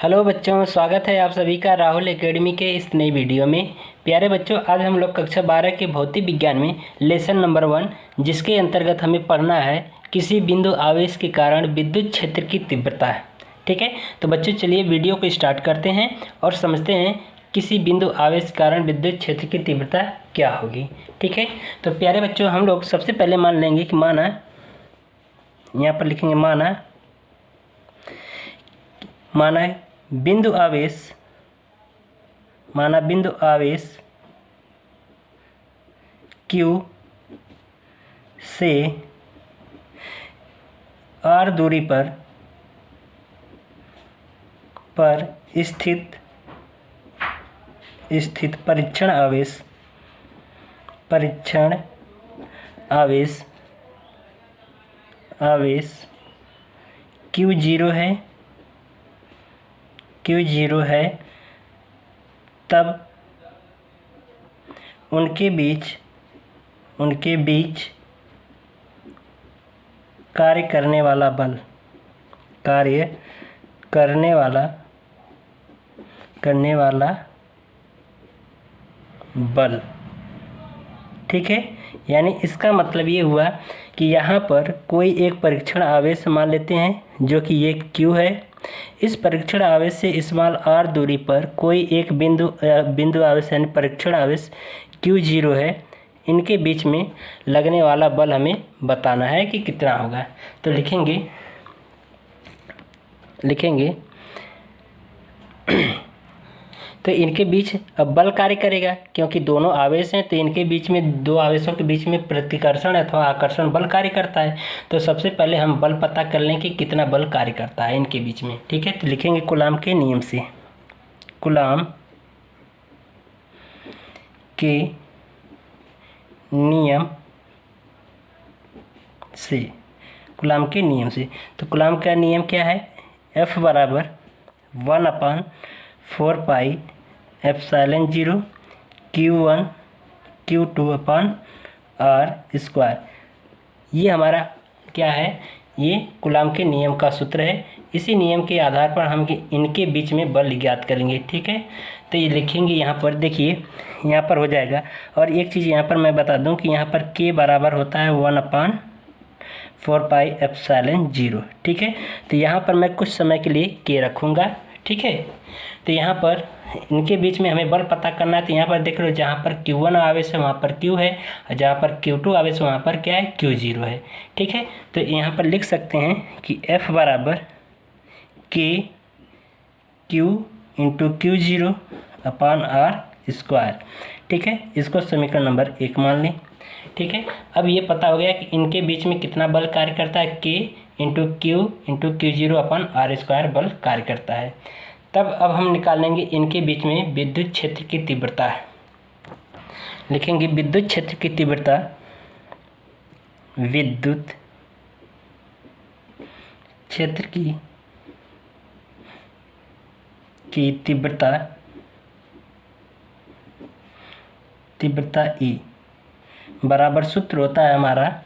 Hello बच्चों, स्वागत है आप सभी का राहुल एकेडमी के इस नई वीडियो में। प्यारे बच्चों, आज हम लोग कक्षा 12 के भौतिक विज्ञान में लेसन नंबर 1, जिसके अंतर्गत हमें पढ़ना है किसी बिंदु आवेश के कारण विद्युत क्षेत्र की तीव्रता है। ठीक है, तो बच्चों चलिए वीडियो को स्टार्ट करते हैं और समझते हैं किसी बिंदु आवेश के कारण विद्युत क्षेत्र की तीव्रता क्या होगी। ठीक है, तो प्यारे बच्चों हम लोग सबसे पहले मान लेंगे कि माना, यहाँ पर लिखेंगे माना बिंदु आवेश Q से r दूरी पर स्थित परीक्षण आवेश Q0 है, तब उनके बीच कार्य करने वाला बल। ठीक है, यानी इसका मतलब ये हुआ कि यहाँ पर कोई एक परीक्षण आवेश मान लेते हैं जो कि ये Q है। इस परीक्षण आवेश से स्मॉल r दूरी पर कोई एक बिंदु आवेश यानी परीक्षण आवेश Q0 है। इनके बीच में लगने वाला बल हमें बताना है कि कितना होगा। तो लिखेंगे तो इनके बीच अब बल कार्य करेगा, क्योंकि दोनों आवेश हैं तो इनके बीच में, दो आवेशों के बीच में प्रतिकर्षण अथवा आकर्षण बल कार्य करता है। तो सबसे पहले हम बल पता कर लें कि कितना बल कार्य करता है इनके बीच में। ठीक है, तो लिखेंगे कूलाम के नियम से। कूलाम के नियम से तो कूलाम का नियम क्या है? F बराबर 1/4 एप्सिलॉन 0 Q1 Q2/r²। ये हमारा क्या है? ये कूलाम के नियम का सूत्र है। इसी नियम के आधार पर हम इनके बीच में बल ज्ञात करेंगे। ठीक है, तो ये लिखेंगे यहाँ पर, देखिए यहाँ पर हो जाएगा। और एक चीज़ यहाँ पर मैं बता दूँ कि यहाँ पर K बराबर होता है 1/4 एप्सिलॉन 0। ठीक है, तो यहाँ पर मैं कुछ समय के लिए K रखूँगा। ठीक है, तो यहाँ पर इनके बीच में हमें बल पता करना है। तो यहाँ पर देख लो, जहाँ पर Q1 आवेश है वहाँ पर Q है, और जहाँ पर Q2 आवेश है वहाँ पर क्या है? Q0 है। ठीक है, तो यहाँ पर लिख सकते हैं कि F बराबर K Q इंटू Q0/r²। ठीक है, इसको समीकरण नंबर 1 मान लें। ठीक है, अब ये पता हो गया कि इनके बीच में कितना बल कार्य करता है। K इंटू Q0/r² बल कार्य करता है। तब अब हम निकालेंगे इनके बीच में विद्युत क्षेत्र की तीव्रता। लिखेंगे विद्युत क्षेत्र की तीव्रता, विद्युत क्षेत्र की तीव्रता E बराबर सूत्र होता है हमारा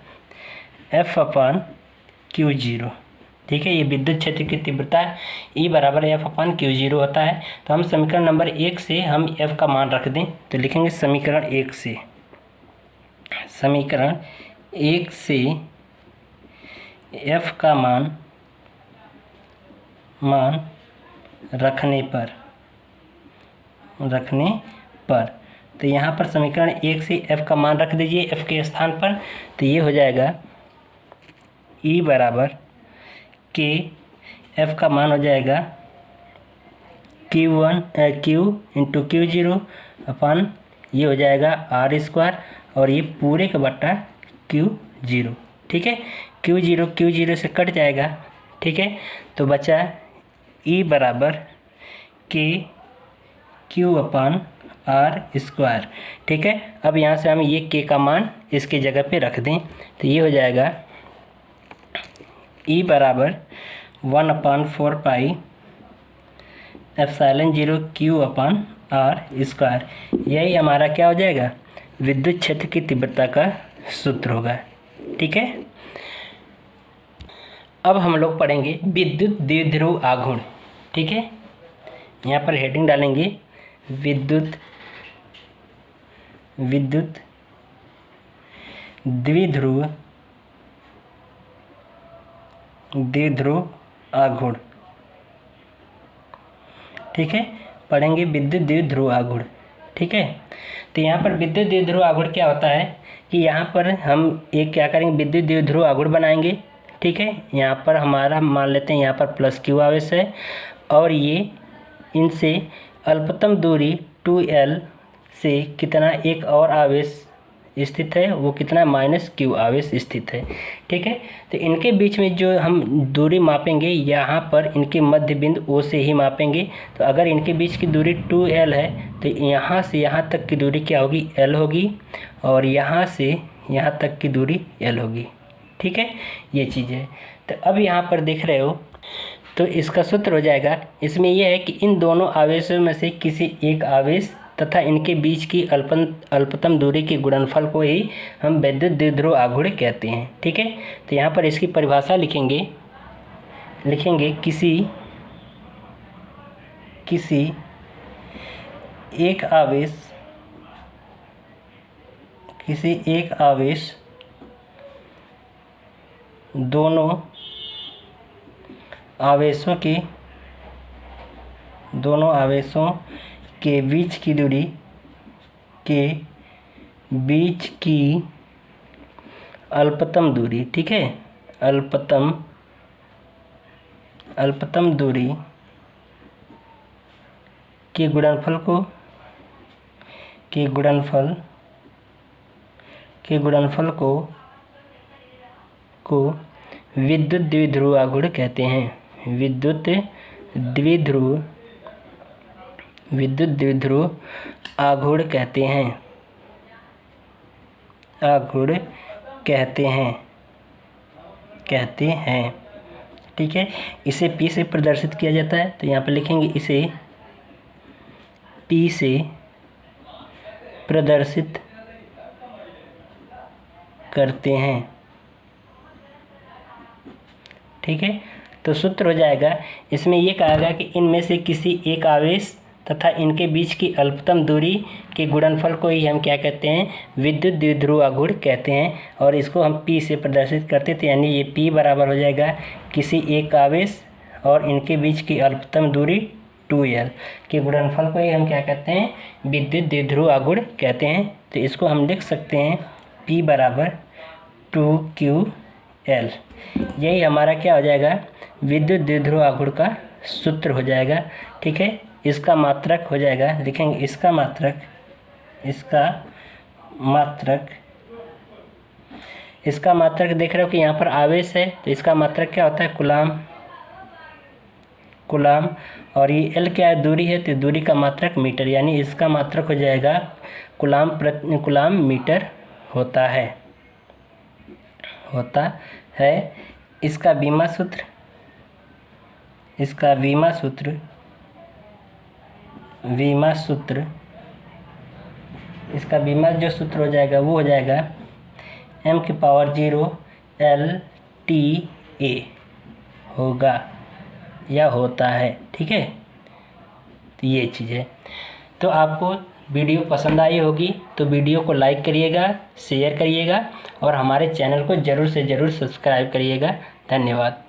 F/Q0। ठीक है, ये विद्युत क्षेत्र की तीव्रता E बराबर F/Q0 होता है। तो हम समीकरण नंबर 1 से हम F का मान रख दें। तो लिखेंगे समीकरण 1 से F का मान रखने पर तो यहाँ पर समीकरण 1 से F का मान रख दीजिए F के स्थान पर। तो ये हो जाएगा E बराबर K, F का मान हो जाएगा Q इंटू Q0 ये हो जाएगा r², और ये पूरे का बट्टा Q0। ठीक है, Q0 से कट जाएगा। ठीक है, तो बचा E बराबर K Q/r²। ठीक है, अब यहाँ से हम ये K का मान इसके जगह पे रख दें। तो ये हो जाएगा E बराबर 1/4 एप्सिलॉन 0 Q/r²। यही हमारा क्या हो जाएगा? विद्युत क्षेत्र की तीव्रता का सूत्र होगा। ठीक है, अब हम लोग पढ़ेंगे विद्युत द्विध्रुव आघूर्ण। ठीक है, यहाँ पर हेडिंग डालेंगे विद्युत द्विध्रुव आघूर्ण। ठीक है, पढ़ेंगे विद्युत द्विध्रुव आघूर्ण। ठीक है, तो यहाँ पर विद्युत द्विध्रुव आघूर्ण क्या होता है कि यहाँ पर हम एक क्या करेंगे, विद्युत द्विध्रुव आघूर्ण बनाएंगे। ठीक है, यहाँ पर हमारा मान लेते हैं यहाँ पर प्लस क्यू आवेश है और ये इनसे अल्पतम दूरी 2L से कितना एक और आवेश स्थित है, वो कितना माइनस क्यू आवेश स्थित है। ठीक है, तो इनके बीच में जो हम दूरी मापेंगे यहाँ पर इनके मध्य बिंदु O से ही मापेंगे। तो अगर इनके बीच की दूरी 2L है तो यहाँ से यहाँ तक की दूरी क्या होगी, L होगी, और यहाँ से यहाँ तक की दूरी L होगी। ठीक है, ये चीज़ है। तो अब यहाँ पर देख रहे हो तो इसका सूत्र हो जाएगा, इसमें यह है कि इन दोनों आवेशों में से किसी एक आवेश तथा इनके बीच की अल्पतम दूरी के गुणनफल को ही हम विद्युत द्विध्रुव आघूर्ण कहते हैं। ठीक है, तो यहाँ पर इसकी परिभाषा लिखेंगे किसी एक आवेश दोनों आवेशों के बीच की अल्पतम दूरी। ठीक है, अल्पतम दूरी के गुणनफल को विद्युत द्विध्रुव आघूर्ण कहते हैं। विद्युत द्विध्रुव आघूर्ण कहते हैं। ठीक है, इसे P से प्रदर्शित किया जाता है। तो यहाँ पर लिखेंगे इसे P से प्रदर्शित करते हैं। ठीक है, तो सूत्र हो जाएगा, इसमें ये कहा गया कि इनमें से किसी एक आवेश तथा इनके बीच की अल्पतम दूरी के गुणनफल को ही हम क्या कहते हैं, विद्युत द्विध्रुव आघूर्ण कहते हैं। और इसको हम P से प्रदर्शित करते थे, यानी ये P बराबर हो जाएगा किसी एक आवेश और इनके बीच की अल्पतम दूरी 2L के गुणनफल को ही हम क्या कहते हैं, विद्युत द्विध्रुव आघूर्ण कहते हैं। तो इसको हम लिख सकते हैं P बराबर 2QL। यही हमारा क्या हो जाएगा, विद्युत द्विध्रुव आघूर्ण का सूत्र हो जाएगा। ठीक है, इसका मात्रक हो जाएगा, लिखेंगे इसका मात्रक देख रहे हो कि यहाँ पर आवेश है, तो इसका मात्रक क्या होता है, कूलाम, और ये L क्या है, दूरी है, तो दूरी का मात्रक मीटर, यानी इसका मात्रक हो जाएगा कूलाम मीटर होता है। इसका बीमा जो सूत्र हो जाएगा वो हो जाएगा m⁴ LTA होगा या होता है। ठीक है, तो ये चीज़ है। तो आपको वीडियो पसंद आई होगी तो वीडियो को लाइक करिएगा, शेयर करिएगा और हमारे चैनल को ज़रूर से ज़रूर सब्सक्राइब करिएगा। धन्यवाद।